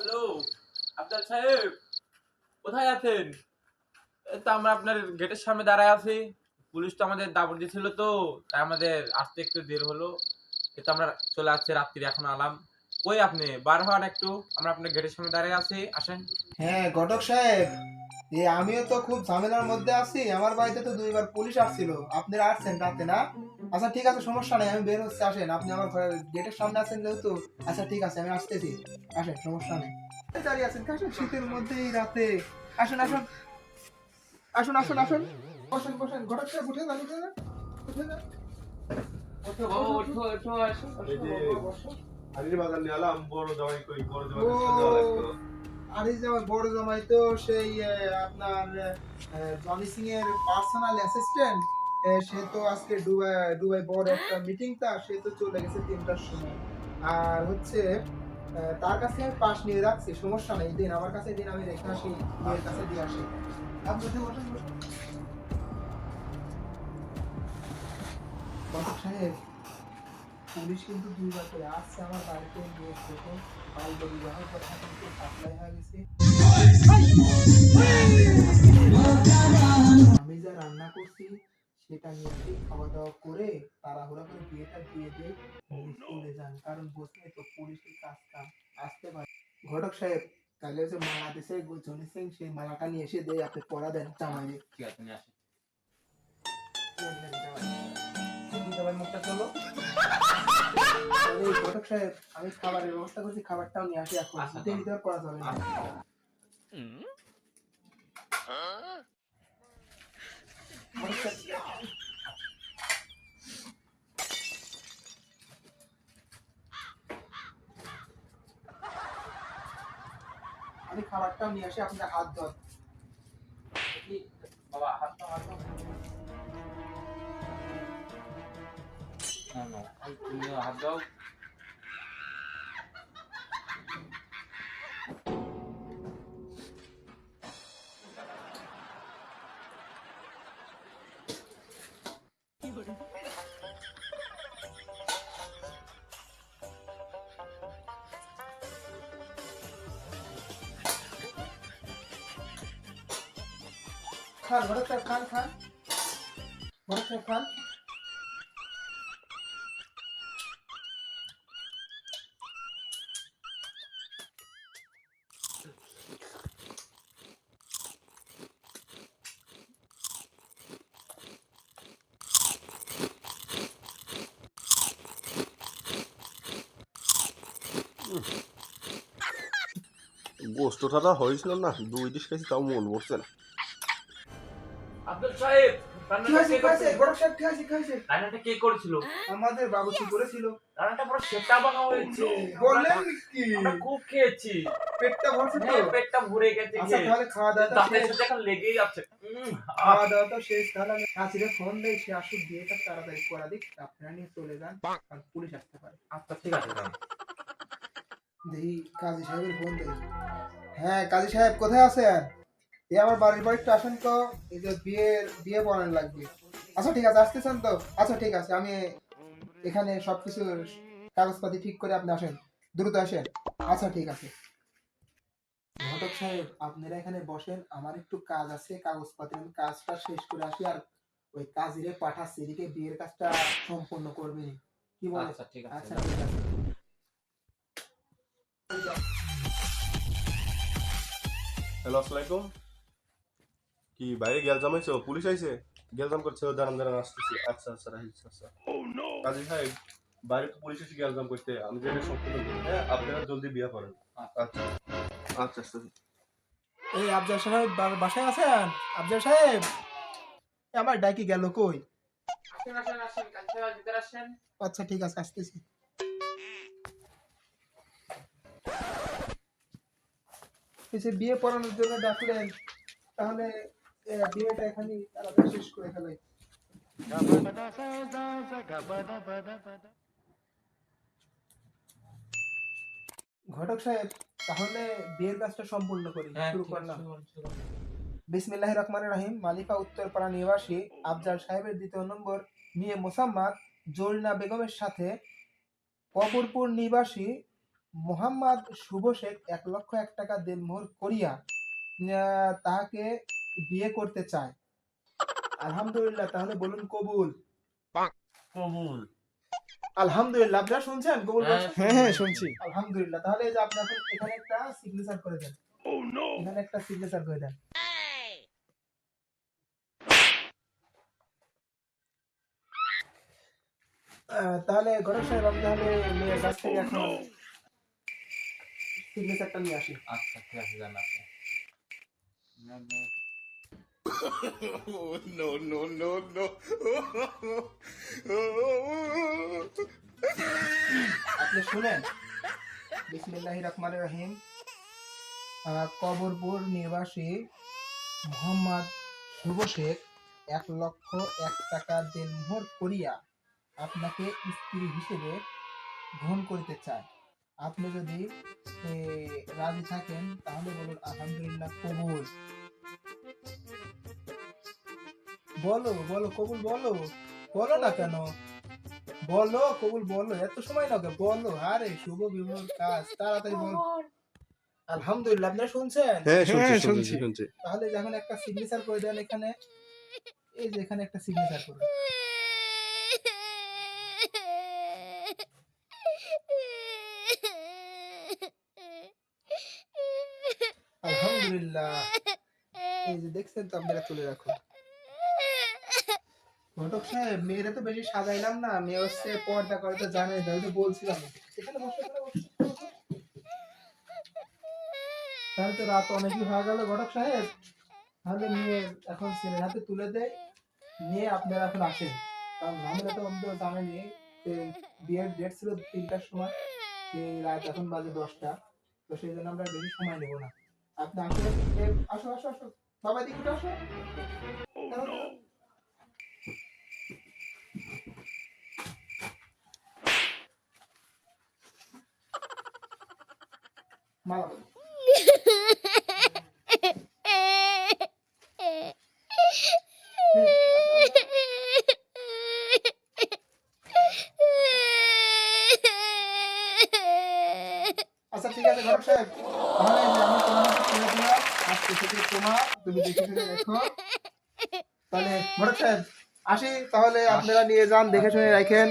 Hello, Afzal সাহেব কোথায় আছেন? এই তো আমরা আপনার গেটের সামনে দাঁড়ায় আছি। পুলিশ তো আমাদের দাবড় দিয়েছিল তো, তাই আমাদের আসতে একটু দেরি হলো। এই তো আমরা চলে আসছি, রাত্রি এখন আলাম। কই আপনি? বার হন একটু। আমরা আপনার গেটের সামনে দাঁড়িয়ে আছি, আসেন। হ্যাঁ ঘটক সাহেব, আমিও তো খুব ঝামেলার মধ্যে আছি। আমার বাড়িতে তো দুইবার পুলিশ আসছিল। আপনারা আসছেন রাতে না? আচ্ছা ঠিক আছে, সমস্যা নেই, আমি বের হচ্ছে, আসেন। আপনি আমার ঘরের গেটের সামনে আছেন যেহেতু, আচ্ছা ঠিক আছে, আমি আসতেছি। আসেন, সমস্যা নেই। দাঁড়িয়ে আছেন আসেন, শীতের মধ্যে এই রাতে। আসুন আসুন আসুন আসুন আসুন, বসেন বসেন। ঘটক সাহেব উঠে যান, উঠে যান, উঠে যান। ওঠো বাবা, ওঠো ওঠো, আসো এই যে বসো। হাড়ির বাজার নিয়ে এলাম, বড় জামাই কই? বড় জামাই ও, দেওয়া লাগতো। আরে জামাই, বড় জামাই তো সেই আপনার জনি সিং এর পার্সোনাল অ্যাসিস্ট্যান্ট। সে তো আজকে দুবাই দুবাই বড় একটা মিটিং, তা সে তো চলে গেছে 3টার সময়। আর হচ্ছে তার কাছে আমি পাস নিয়ে রাখছি, সমস্যা নেই। দিন আমার কাছে, দিন আমি রেখে আসি, মেয়ের কাছে দিয়ে আসি। আপনি বসে বসেন বসেন। ঘটক সাহেব, পুলিশ কিন্তু দুইবার করে আসছে আমার বাড়িতে, নিয়ে দেখুন বাল্য বিবাহের কথা কিন্তু সাপ্লাই হয়ে গেছে। আমি যা রান্না করছি সেটা নিয়ে খাওয়া দাওয়া করে তাড়াহুড়া করে বিয়েটা দিয়ে দিয়ে চলে যান, কারণ বুঝলে তো পুলিশের কাজ কাম আসতে পারে। ঘটক সাহেব, তাহলে যে মালা দিছে জনি সিং, সেই মালাটা নিয়ে এসে দিয়ে আপনি পরা দেন জামাইকে। ঠিক আছে, নিয়ে আসেন। জামাই মুখটা চলো। ঘটক সাহেব, আমি খাবারের ব্যবস্থা করছি, খাবারটাও নিয়ে আসি এখন। আচ্ছা, দেরি দেওয়ার করা যাবে না। ঘটক সাহেব, আমি খাবারটাও নিয়ে আসি, আপনার হাত ধর। বাবা, হাত দাও, হাত দাও। না না, তুমি হাত দাও। খান ঘটক সাহেব, খান খান। ঘটক সাহেব খান। গোস্তটা হয়েছিল না, 2 ডিশ খেয়েছি তাও মন বসছে না। আব্দুল সাহেব, কি রান্নাটা হয়েছে, কে কি হয়েছে? করেছিল? ঘটক সাহেব, কি হয়েছে, কি হয়েছে? রান্নাটা কে করেছিল? আমাদের বাবুর্চি করেছিল। রান্নাটা পুরো সেটা বাঁকা হয়েছে। বললেন কি? আমরা খুব খেয়েছি। পেটটা ভরছে তো? হ্যাঁ, পেটটা ভরে গেছে আচ্ছা খেয়ে। তাহলে খাওয়া দাওয়াটা দাঁতের শেষ। সাথে এখন লেগেই যাচ্ছে। খাওয়া দাওয়াটা শেষ, তাহলে আমি কাছিরে ফোন দেই, সে আসুক, বিয়েটা তাড়াতাড়ি করা দিক, আপনারা নিয়ে চলে যান, কারণ পুলিশ আসতে পারে। আচ্ছা ঠিক আছে, যান। দেখি কাজী সাহেবের ফোন দেই। হ্যাঁ কাজী সাহেব, কোথায় আছেন? এই আমার বাড়ির বাড়িতে আসেন তো, এই যে বিয়ে পড়ানো লাগবে। আচ্ছা ঠিক আছে, আসতেছেন তো? আচ্ছা ঠিক আছে, আমি এখানে সবকিছু কাগজপাতি ঠিক করে আপনি আসেন, দ্রুত আসেন। আচ্ছা ঠিক আছে। ঘটক সাহেব, আপনারা এখানে বসেন, আমার একটু কাজ আছে, কাগজপাতি আমি কাজটা শেষ করে আসি, আর ওই কাজিরে পাঠাচ্ছি, এদিকে বিয়ের কাজটা সম্পূর্ণ করবেন, কি বলে? আচ্ছা ঠিক আছে, আচ্ছা যান। ঠিক আছে। হ্যালো, আসসালামাইকুম। কি বাইরে গেলজাম হয়েছে? পুলিশ আইছে? গেলজাম করছে, দাঁড়ান দাঁড়ান আসতেছি। আচ্ছা আচ্ছা রাইট, আচ্ছা। কাজী সাহেব, বাইরে তো পুলিশ এসে গেলজাম করতে, আমি যে সম্পূর্ণ করি। হ্যাঁ, আপনারা জলদি বিয়ে করেন। আচ্ছা আচ্ছা আচ্ছা। এই আফজাল সাহেব বাসায় আছেন? আফজাল সাহেব, এ আমার ডাকি গেল কই? আসেন আসেন আসেন, কাছে ভিতরে আসেন। আচ্ছা ঠিক আছে, আসতেছি। এই যে বিয়ে পড়ানোর জন্য ডাকলেন, তাহলে বিয়েটা এখানে তাড়াতাড়ি শেষ করে ফেলাই। ঘটক সাহেব, তাহলে বিয়ের কাজটা সম্পূর্ণ করি, হ্যাঁ, শুরু ঠিক আছে, করলাম। শুনুন, শুনুন। বিসমিল্লাহির রহমানির রহিম। মালিকা উত্তরপাড়া নিবাসী আফজাল সাহেবের দ্বিতীয় নম্বর মেয়ে মোসাম্মদ জরিনা বেগমের সাথে কপুরপুর নিবাসী মোহাম্মদ শুভ শেখ 1,01,000 দেনমোহর করিয়া তাহাকে বিয়ে করতে চায়। আলহামদুলিল্লাহ, তাহলে বলুন কবুল। কবুল। আলহামদুলিল্লাহ, আপনারা শুনছেন? কবুল বলছেন? হ্যাঁ শুনছি। আলহামদুলিল্লাহ, তাহলে এই যে আপনি এখন এখানে একটা সিগনেচার করে দেন। এখানে একটা সিগনেচার করে দেন। তাহলে ঘটক সাহেব, আমি তাহলে মেয়ের কাছ থেকে এখন সিগনেচারটা নিয়ে আসি। আচ্ছা ঠিক আছে, জান আপনি। আপনি শুনেন। বিসমিল্লাহির রহমানির রহিম। কবরপুর নিবাসী মোহাম্মদ শুভ শেখ 1,01,000 দেনমোহর করিয়া আপনাকে স্ত্রী হিসেবে গ্রহণ করিতে চায়। আপনি যদি রাজি থাকেন তাহলে বলুন আলহামদুলিল্লাহ, কবুল। বলো বলো কবুল বলো। বলো না কেন? বলো কবুল বলো, এত সময় লাগে, বলো। আরে শুভ বিবাহ কাজ, তাড়াতাড়ি বল। আলহামদুলিল্লাহ, আপনারা শুনছেন? হ্যাঁ হ্যাঁ, শুনছি শুনছি। শুনছি। তাহলে যখন একটা সিগনেচার করে দেন এখানে, এই যে এখানে একটা সিগনেচার করুন। আলহামদুলিল্লাহ, এই যে দেখছেন তো, আপনারা তুলে রাখুন। ঘটক সাহেব, মেয়েরা তো বেশি সাজাইলাম না, মেয়ে হচ্ছে পর্দা করে তো জানেন, আমি তো বলছিলাম। এখানে বসে, এখানে বসে। তাহলে তো রাত অনেকই হয়ে গেল ঘটক সাহেব। তাহলে মেয়ে এখন ছেলের হাতে তুলে দেয়, নিয়ে আপনারা এখন আসেন। কারণ ঝামেলা তো অন্তত জানেনি, বিয়ের ডেট ছিল 3টার সময়, সেই রাত এখন বাজে 10টা। তো সেই জন্য আমরা বেশি সময় নেব না। আপনি আসেন, আসো আসো আসো, বাবা দিকে আসো। তাড়াতাড়ি। মালা বলো। আচ্ছা ঠিক আছে ঘটক সাহেব, তাহলে এই যে আমি তোমার হাতে তুলে দিলাম, আজকে থেকে তোমার, তুমি দেখে শুনে রেখো। তাহলে ঘটক সাহেব আসি, তাহলে আপনারা নিয়ে যান, দেখে শুনে রাখেন।